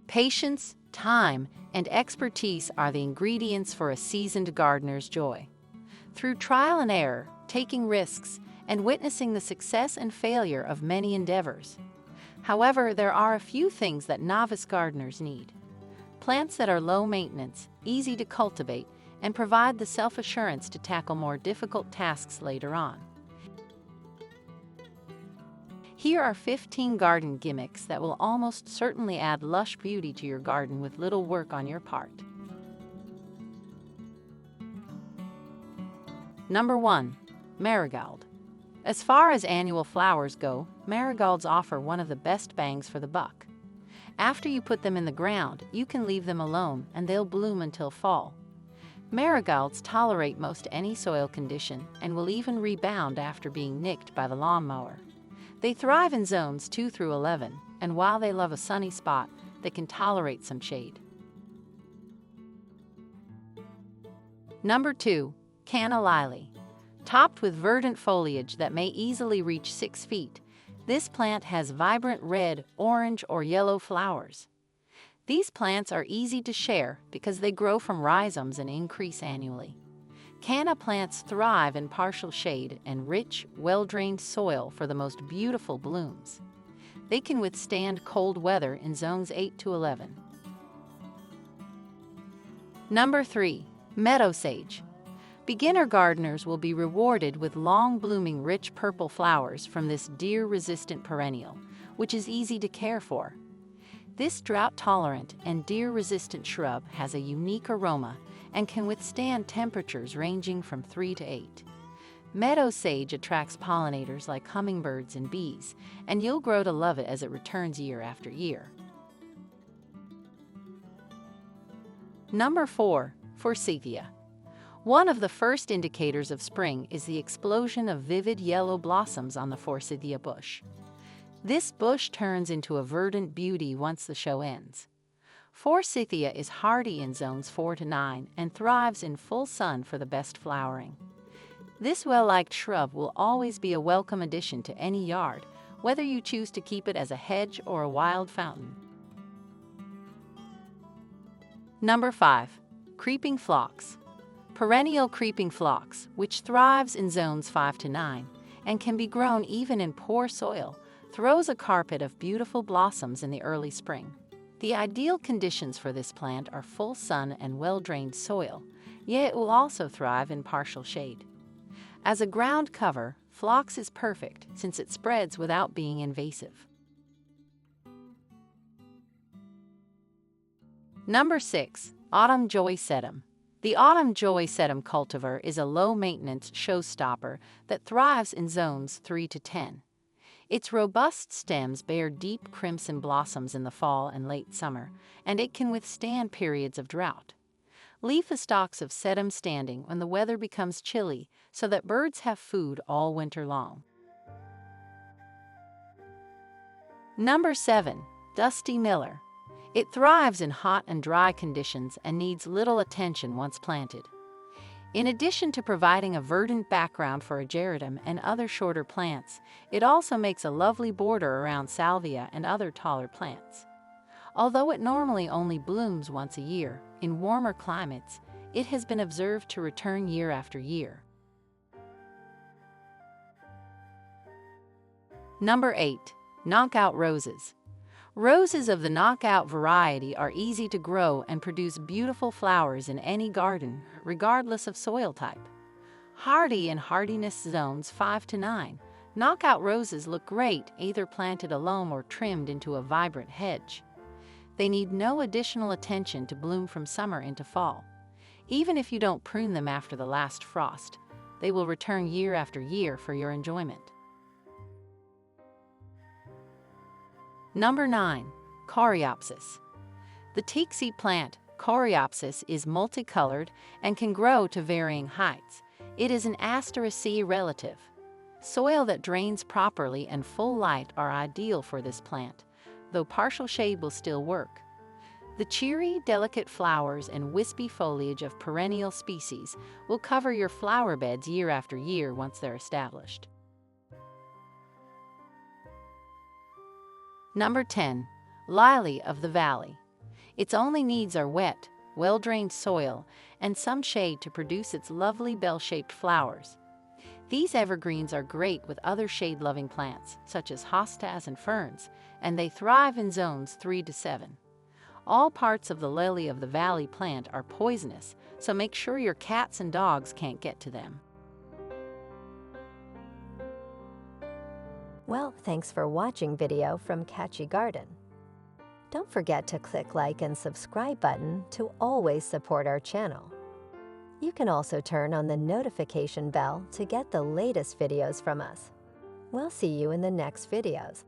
Patience, time, and expertise are the ingredients for a seasoned gardener's joy. Through trial and error, taking risks, and witnessing the success and failure of many endeavors. However, there are a few things that novice gardeners need. Plants that are low maintenance, easy to cultivate, and provide the self-assurance to tackle more difficult tasks later on. Here are 15 garden gimmicks that will almost certainly add lush beauty to your garden with little work on your part. Number 1. Marigold. As far as annual flowers go, marigolds offer one of the best bangs for the buck. After you put them in the ground, you can leave them alone and they'll bloom until fall. Marigolds tolerate most any soil condition and will even rebound after being nicked by the lawnmower. They thrive in zones 2 through 11, and while they love a sunny spot, they can tolerate some shade. Number 2. Canna Lily. Topped with verdant foliage that may easily reach 6 feet, this plant has vibrant red, orange, or yellow flowers. These plants are easy to share because they grow from rhizomes and increase annually. Canna plants thrive in partial shade and rich, well-drained soil for the most beautiful blooms. They can withstand cold weather in zones 8 to 11. Number 3. Meadow Sage. Beginner gardeners will be rewarded with long-blooming rich purple flowers from this deer-resistant perennial, which is easy to care for. This drought-tolerant and deer-resistant shrub has a unique aroma and can withstand temperatures ranging from 3 to 8. Meadow sage attracts pollinators like hummingbirds and bees, and you'll grow to love it as it returns year after year. Number 4. Forsythia. One of the first indicators of spring is the explosion of vivid yellow blossoms on the Forsythia bush. This bush turns into a verdant beauty once the show ends. Forsythia is hardy in zones 4 to 9 and thrives in full sun for the best flowering. This well-liked shrub will always be a welcome addition to any yard, whether you choose to keep it as a hedge or a wild fountain. Number 5. Creeping Phlox. Perennial creeping phlox, which thrives in zones 5 to 9 and can be grown even in poor soil, throws a carpet of beautiful blossoms in the early spring. The ideal conditions for this plant are full sun and well-drained soil, yet it will also thrive in partial shade. As a ground cover, phlox is perfect since it spreads without being invasive. Number 6. Autumn Joy Sedum. The Autumn Joy Sedum cultivar is a low-maintenance showstopper that thrives in zones 3 to 10. Its robust stems bear deep crimson blossoms in the fall and late summer, and it can withstand periods of drought. Leave the stalks of sedum standing when the weather becomes chilly so that birds have food all winter long. Number 7. Dusty Miller. It thrives in hot and dry conditions and needs little attention once planted. In addition to providing a verdant background for ageridum and other shorter plants, it also makes a lovely border around salvia and other taller plants. Although it normally only blooms once a year, in warmer climates, it has been observed to return year after year. Number 8. Knockout Roses. Roses of the knockout variety are easy to grow and produce beautiful flowers in any garden, regardless of soil type. Hardy in hardiness zones 5 to 9, knockout roses look great either planted alone or trimmed into a vibrant hedge. They need no additional attention to bloom from summer into fall. Even if you don't prune them after the last frost, they will return year after year for your enjoyment. Number 9. Coreopsis. The teak-seed plant, Coreopsis, is multicolored and can grow to varying heights. It is an Asteraceae relative. Soil that drains properly and full light are ideal for this plant, though partial shade will still work. The cheery, delicate flowers and wispy foliage of perennial species will cover your flower beds year after year once they're established. Number 10. Lily of the Valley. Its only needs are wet, well-drained soil, and some shade to produce its lovely bell-shaped flowers. These evergreens are great with other shade-loving plants, such as hostas and ferns, and they thrive in zones 3 to 7. All parts of the lily of the valley plant are poisonous, so make sure your cats and dogs can't get to them. Well, thanks for watching video from Catchy Garden. Don't forget to click like and subscribe button to always support our channel. You can also turn on the notification bell to get the latest videos from us. We'll see you in the next videos.